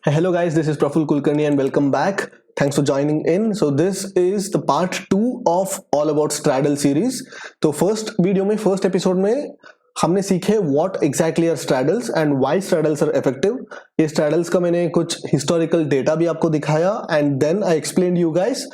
Hello guys, this is Praful Kulkarni and welcome back. Thanks for joining in. So this is the part 2 of all about straddle series. तो first video में first episode में हमने सीखे what exactly are straddles and why straddles are effective. ये straddles का मैंने कुछ historical data भी आपको दिखाया and then I explained you guys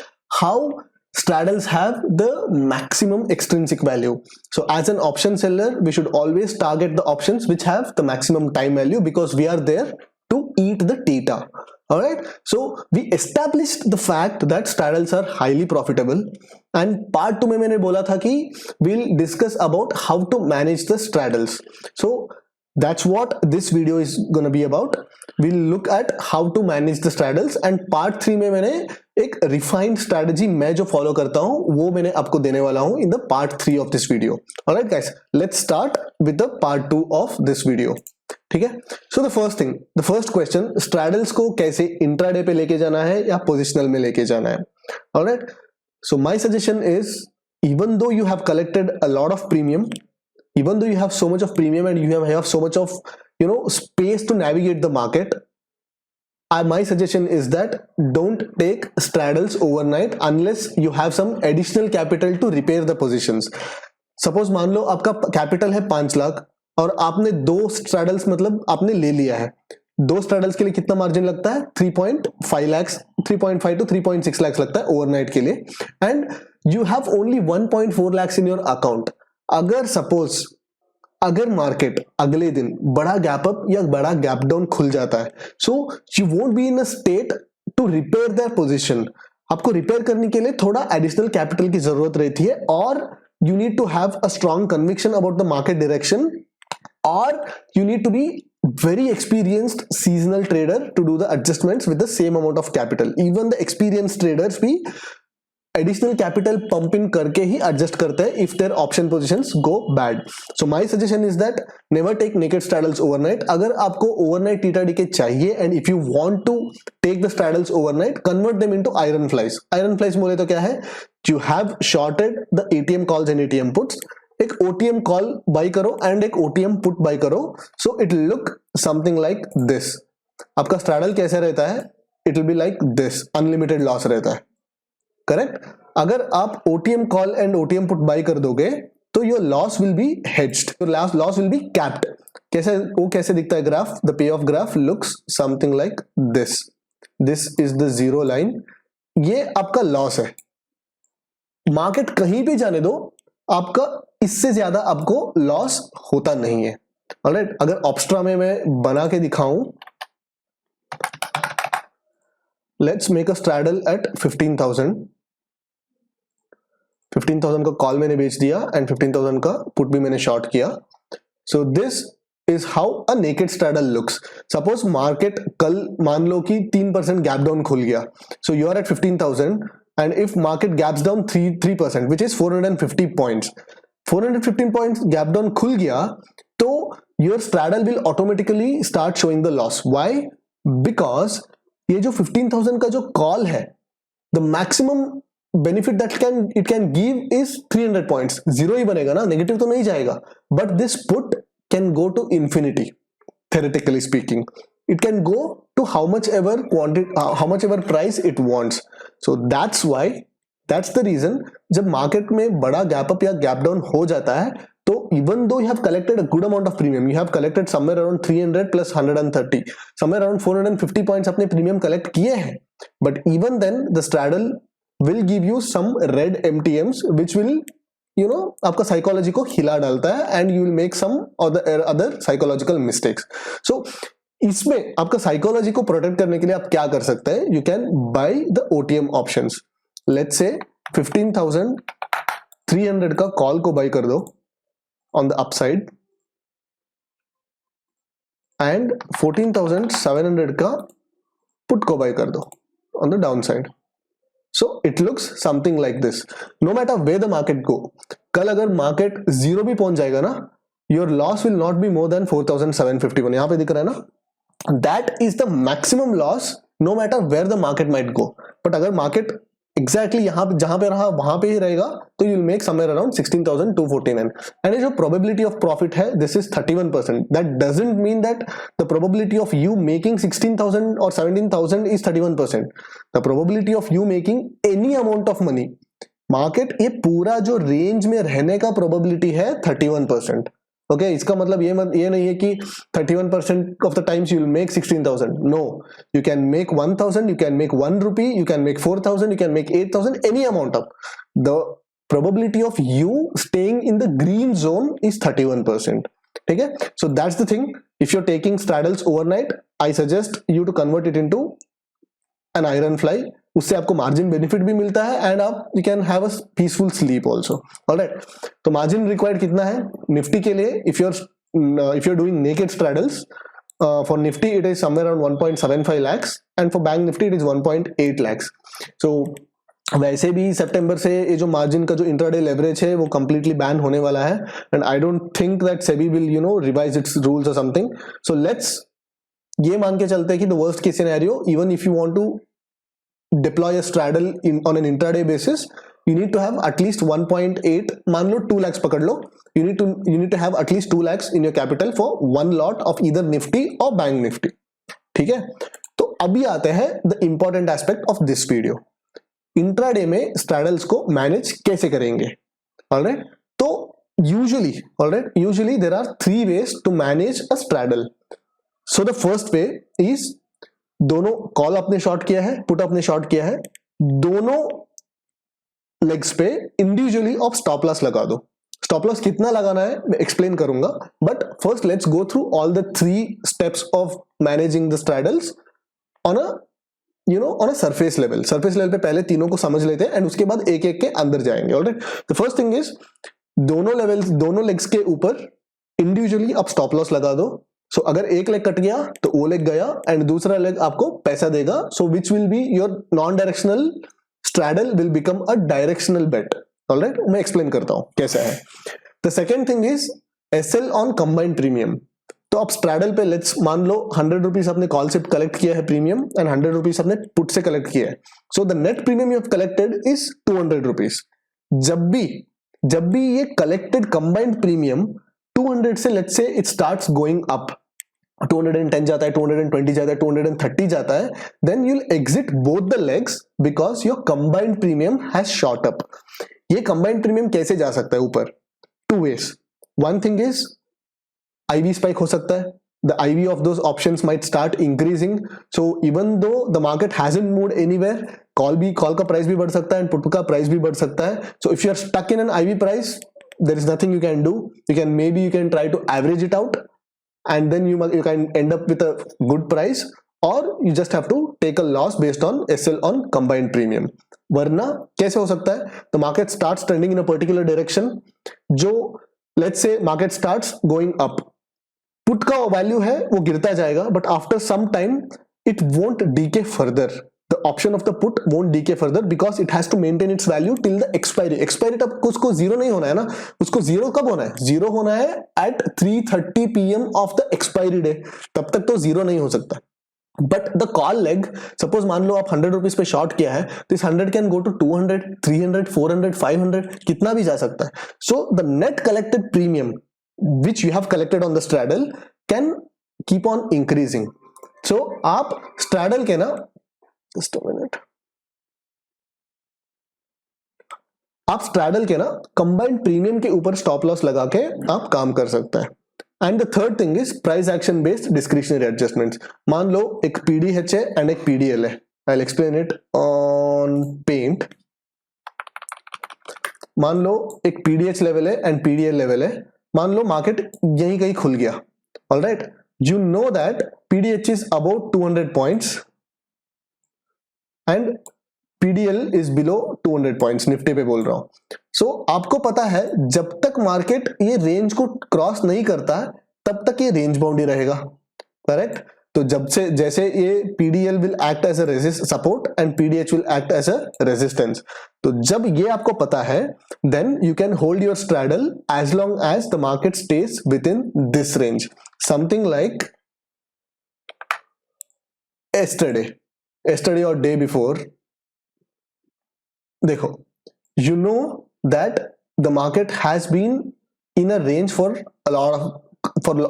how straddles have the maximum extrinsic value. So as an option seller, we should always target the options which have the maximum time value because we are there to eat the data. Alright, so we established the fact that straddles are highly profitable and part 2 में मैंने बोला था कि we'll discuss about how to manage the straddles. So that's what this video is gonna be about. We'll look at how to manage the straddles and part 3 में मैंने एक refined strategy मैं जो follow करता हूँ वो मैंने आपको देने वाला हूँ in the part 3 of this video. Alright guys, let's start with the part 2 of this video. ठीक है, so the first thing, the first question, straddles को कैसे इंट्राडे पे लेके जाना है या पोजिशनल में लेके जाना है. Alright, so my suggestion is, even though you have collected a lot of premium, even though you have so much of premium and you have so much of space to navigate the market, my suggestion is that don't take straddles overnight unless you have some additional capital to repair the positions. Suppose मान लो आपका capital है 5 लाख और आपने दो straddles मतलब आपने ले लिया है. दो स्ट्रैडल्स के लिए कितना मार्जिन लगता है? 3.5 lakhs, 3.5 to 3.6 lakhs लगता है ओवरनाइट के लिए and you have only 1.4 lakhs in your account. अगर सपोज अगर मार्केट अगले दिन बड़ा गैप अप या बड़ा गैप डाउन खुल जाता है, so you won't be in a state to repair that position. आपको रिपेयर करने के लिए थोड़ा एडिशनल कैपिटल की जरूरत रहती है और you need to have a strong conviction about the market direction, or you need to be very experienced seasonal trader to do the adjustments with the same amount of capital. Even the experienced traders भी additional capital pump in करके ही adjust करते हैं if their option positions go bad. So my suggestion is that never take naked straddles overnight. अगर आपको overnight theta decay चाहिए and if you want to take the straddles overnight, convert them into iron flies. Iron flies बोले तो क्या है? You have shorted the ATM calls and ATM puts. एक OTM call buy करो and एक OTM put buy करो. So it will look something like this. आपका straddle कैसे रहता है? It will be like this. Unlimited loss रहता है. करेक्ट. अगर आप OTM call and OTM put buy कर दोगे तो your loss will be hedged, your loss will be capped. कैसे वो कैसे दिखता है graph? The pay of graph looks something like this. This is the zero line. ये आपका लॉस है. मार्केट कहीं भी जाने दो, आपका इससे ज्यादा आपको लॉस होता नहीं है. ऑलराइट, अगर ऑप्स्ट्रा में मैं बना के दिखाऊं, let's make a straddle at 15,000. 15,000 का कॉल मैंने बेच दिया एंड 15,000 का पुट भी मैंने शॉर्ट किया. So this is how a naked straddle looks. Suppose market कल मान लो कि 3% गैप डाउन खुल गया, so you are at 15,000 and if market gaps down 3% which is 450 points, 415 points gap down खुल गया तो your straddle will automatically start showing the loss. Why? Because ये जो 15,000 का जो कॉल है, the maximum benefit that it can give is 300 points. Zero ही बनेगा ना, नेगेटिव तो नहीं जाएगा. But this put can go to infinity. theoretically speaking, it can go to how much ever price it wants. So that's why, that's the reason जब market में बड़ा gap up या गैप डाउन हो जाता है तो even though you have collected a good amount of premium, you have collected somewhere around 300 plus 130, somewhere around 450 points अपने premium collect किए हैं, but even then the straddle will give you some red MTMs which will आपका psychology को हिला डालता है and you will make some other psychological mistakes. So इसमें आपका साइकोलॉजी को प्रोटेक्ट करने के लिए आप क्या कर सकते हैं? You can buy the OTM options. Let's say 15,300 का कॉल को बाय कर दो on the upside and 14,700 का put को buy कर दो on the downside. So it looks something like this. No matter where the market go, कल अगर मार्केट जीरो भी पहुंच जाएगा ना, your loss will not be more than 4,751. यहाँ पे दिख रहा है ना, that is the maximum loss no matter where the market might go. But अगर मार्केट एग्जैक्टली यहाँ पे जहां पे रहा वहां पे ही रहेगा, तो you will make somewhere around 16,249. And जो प्रोबेबिलिटी ऑफ प्रॉफिट है this is 31%. That doesn't mean that the probability of you making 16,000 और 17,000 is 31%. The probability of you making any amount of money, market ये पूरा जो range में रहने का probability है 31%. ओके, इसका मतलब ये नहीं है कि 31% of the times you will make 16,000. No, you can make 1,000, you can make 1 rupee, you can make 4,000, you can make 8,000, any amount of. The probability of you staying in the green zone is 31%. ठीक है, so that's the thing. If you're taking straddles overnight, I suggest you to convert it into an iron fly. उससे आपको margin benefit भी मिलता है and आप you can have a peaceful sleep also. Alright, तो margin required कितना है Nifty के लिए? If you're doing naked straddles, for nifty it is somewhere around 1.75 lakhs and for bank nifty it is 1.8 lakhs. so वैसे भी सितंबर से ये जो मार्जिन का जो इंट्राडे लेवरेज है वो कंप्लीटली बैन होने वाला है and I don't think that SEBI will revise its rules और समथिंग. सो लेट्स ये मान के चलते हैं कि the worst case scenario, even if you want to deploy a straddle on an intraday basis, you need to have at least 1.8, मान लो 2 lakhs पकड़ लो, you need to have at least 2 lakhs in your capital for one lot of either nifty or bank nifty. ठीक है, तो अभी आते हैं the important aspect of this video. Intraday में straddles को मैनेज कैसे करेंगे? ऑलराइट, तो usually there are 3 ways to manage a straddle. So the first way is, दोनों कॉल आपने शॉर्ट किया है, पुट आपने शॉर्ट किया है, दोनों लेग्स पे इंडिविजुअली आप स्टॉप लॉस लगा दो. स्टॉप लॉस कितना लगाना है मैं एक्सप्लेन करूंगा, but first let's go through all the 3 steps of managing the straddles on a surface level. Surface level पे पहले तीनों को समझ लेते हैं एंड उसके बाद एक एक के अंदर जाएंगे. Alright, the first thing is दोनों लेग्स के ऊपर इंडिविजुअली आप स्टॉप लॉस लगा दो. सो अगर एक लेग कट गया तो वो लेग गया एंड दूसरा लेग आपको पैसा देगा. So which will be your non directional straddle will become a directional bet. Alright, मैं एक्सप्लेन करता हूं कैसा है. The second thing is SL on combined premium. तो आप स्ट्रैडल पे लेट्स मान लो 100 रुपीज आपने कॉल से कलेक्ट किया है प्रीमियम एंड 100 रुपीज आपने पुट से कलेक्ट किया है. So the net premium you have collected is 200 rupees. जब भी ये कलेक्टेड कंबाइंड प्रीमियम 200 से let's say it starts going up, 210 जाता है, 220 जाता है, 230 जाता है, then you'll exit both the legs because your combined premium has shot up. ये combined premium कैसे जा सकता है ऊपर? 2 ways. One thing is IV spike हो सकता है. The IV of those options might start increasing. So even though the market hasn't moved anywhere, call का प्राइस भी बढ़ सकता है and put का प्राइस भी बढ़ सकता है. So if you are stuck in an IV price, there is nothing you can do. You can try to average it out. And then you can end up with a good price, or you just have to take a loss based on SL on combined premium. वरना कैसे हो सकता है? The market starts trending in a particular direction, जो let's say market starts going up, put का value है वो गिरता जाएगा, but after some time it won't decay further. The option of the put won't decay further because it has to maintain its value till the expiry. Expiry तब उसको zero नहीं होना है ना, उसको जीरो कब होना है? जीरो होना है at 3:30 PM of the expiry day. तब तक तो जीरो नहीं हो सकता. But the call leg, suppose मान लो आप 100 रुपीज पे शॉर्ट किया है, तो इस 100 कैन गो टू 200, 300, 400, 500, कितना भी जा सकता है. So the net collected premium which you have collected on the straddle can keep on increasing. So आप स्ट्रैडल के ना, जस्ट अ मिनट, आप स्ट्रैडल के ना कंबाइंड प्रीमियम के ऊपर स्टॉप लॉस लगा के आप काम कर सकते हैं. And the third thing is price action based discretionary adjustments. मान लो एक पीडीएच है एंड एक पीडीएल है. I will explain it on paint. मान लो एक पीडीएच लेवल है एंड पीडीएल लेवल है. मान लो मार्केट यहीं कहीं खुल गया. Alright, you know that PDH is about 200 points and PDL is below 200 points. Nifty पे बोल रहा हूं. सो आपको पता है जब तक मार्केट ये रेंज को क्रॉस नहीं करता तब तक ये रेंज बाउंड ही रहेगा. करेक्ट. तो जैसे ये PDL will act as a support and PDH will act as a resistance. तो जब ये आपको पता है then you can hold your straddle as long as the market stays within this range. Something like yesterday or day before, देखो, you know that the market has been in a range for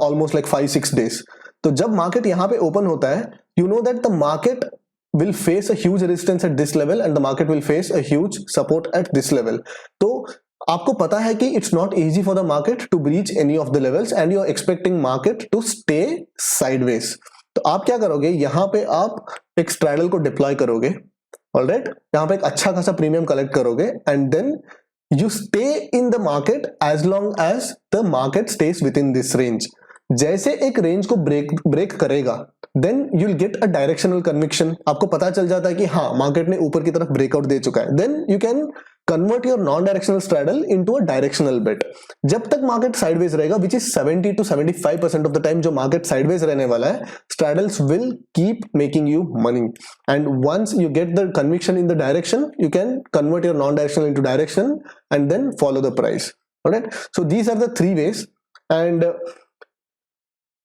almost like 5-6 days. तो जब market यहाँ पे open होता है, you know that the market will face a huge resistance at this level and the market will face a huge support at this level. तो आपको पता है कि it's not easy for the market to breach any of the levels and you are expecting market to stay sideways. तो आप क्या करोगे, यहाँ पे आप एक straddle को deploy करोगे, ऑलराइट, यहाँ पे एक अच्छा खासा प्रीमियम कलेक्ट करोगे and then you stay in the market as long as the market stays within this range. जैसे एक रेंज को ब्रेक करेगा then you will get a directional conviction. आपको पता चल जाता है कि हाँ मार्केट ने ऊपर की तरफ ब्रेकआउट दे चुका है. Then you can convert your non directional straddle into a directional bet. जब तक मार्केट साइडवेज रहेगा, which is 70 to 75% of the time जो मार्केट साइडवेज रहने वाला है, straddles will keep making you money. And once you get the conviction in the direction, you can convert your non directional into direction and then follow the price. Alright, so these are the 3 ways. And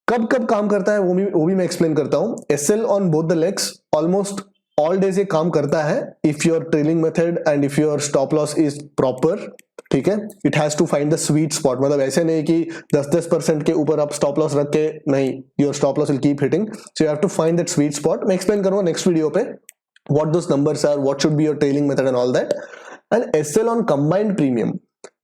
कब कब काम करता है वो भी मैं explain करता हूं. SL on both the legs almost all days ये काम करता है if your trailing method and if your stop loss is proper. ठीक है, it has to find the sweet spot. मतलब ऐसे नहीं कि 10% के ऊपर आप स्टॉप लॉस रख के, नहीं, your stop loss will keep hitting. So you have to find that sweet spot. मैं एक्सप्लेन करूंगा नेक्स्ट वीडियो पे what those numbers are, what should be your trailing method and all that. And SL on combined premium,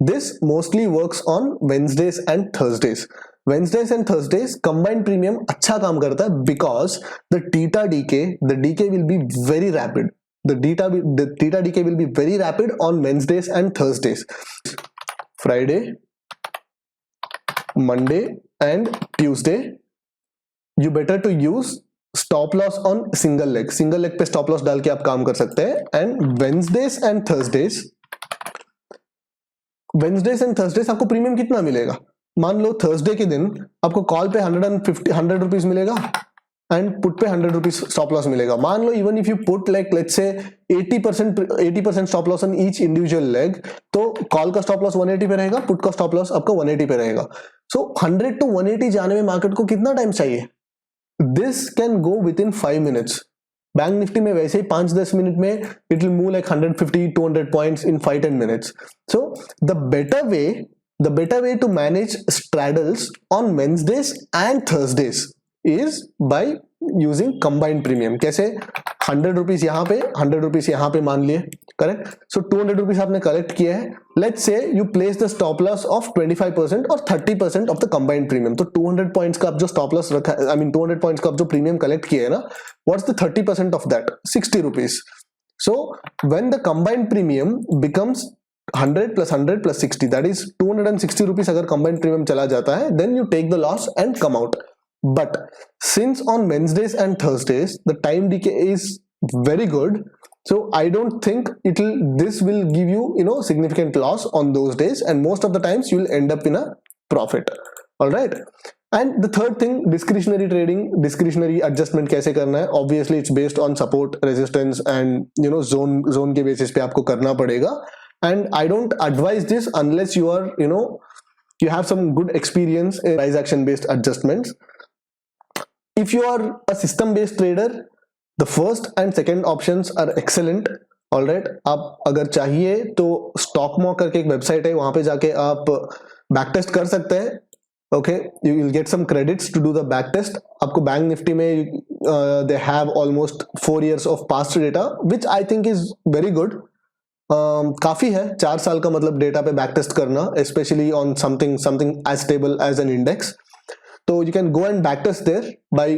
this mostly works on Wednesdays and Thursdays. Wednesdays and Thursdays combined premium अच्छा काम करता है because the theta decay will be very rapid. The theta decay will be very rapid on Wednesdays and Thursdays. Friday, Monday and Tuesday, you better to use stop loss on single leg. Single leg पे stop loss डाल के आप काम कर सकते हैं. And Wednesdays and Thursdays आपको premium कितना मिलेगा? मान लो थर्सडे के दिन आपको कॉल पे 100 रुपीज मिलेगा एंड पुट पे 100 रुपीज स्टॉप लॉस मिलेगा. मान लो even if you put like let's say 80% stop loss on each individual leg, तो कॉल का स्टॉप लॉस 180 पे रहेगा, पुट का स्टॉप लॉस आपका 180 पे रहेगा. सो 100 to 180 जाने में मार्केट को कितना टाइम चाहिए? This can go with in 5 minutes. Bank Nifty में वैसे ही 5-10 मिनट में it will move like 150-200 points in 5-10 minutes. So the better way to manage straddles on Wednesdays and Thursdays is by using combined premium. कैसे? 100 rupees यहाँ पे, 100 rupees यहाँ पे मान लिए, करेक्ट. सो 200 रुपीज आपने कलेक्ट किया है. Let's say you place the stop loss of 25% और 30% ऑफ द कंबाइंड प्रीमियम. तो 200 पॉइंट्स का आप जो स्टॉप लॉस रखा है, 200 पॉइंट्स का आप जो प्रीमियम कलेक्ट किया है ना, what's the 30% of that? 60 rupees. So when the combined premium becomes 100 plus 100 plus 60, that is 260 rupees अगर combined premium चला जाता है, then you take the loss and come out. But since on Wednesdays and Thursdays the time decay is very good, so I don't think this will give you significant loss on those days, and most of the times you will end up in a profit. All right. And the third thing, discretionary trading, discretionary adjustment कैसे करना है? Obviously it's based on support, resistance and zone के basis पे आपको करना पड़ेगा. And I don't advise this unless you are you have some good experience in price action based adjustments. If you are a system based trader, the first and second options are excellent. All right, आप अगर चाहिए तो StockMo करके एक website है, वहां पे जाके आप बैक टेस्ट कर सकते हैं. Okay, you will get some credits to do the back test. आपको बैंक निफ्टी में they have almost 4 years of past data, which I think is very good. काफी है 4 साल का मतलब डेटा पे बैक टेस्ट करना, specially on something as stable as an index. तो you can go and back test there by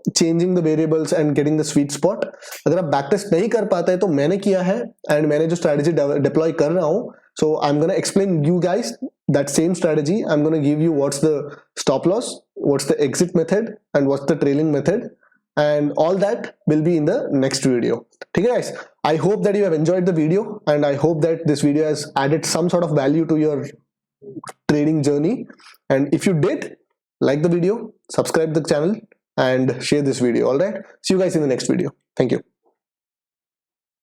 changing the variables and getting the sweet spot. अगर आप बैक टेस्ट नहीं कर पाते हैं तो मैंने किया है एंड मैंने जो स्ट्रेटजी डिप्लॉय कर रहा हूं, so I am gonna explain you guys that same strategy. I'm going to give you what's the stop loss, what's the exit method and what's the trailing method, and all that will be in the next video. Okay guys, I hope that you have enjoyed the video and I hope that this video has added some sort of value to your trading journey. And if you did, like the video, subscribe the channel and share this video. All right, see you guys in the next video. Thank you.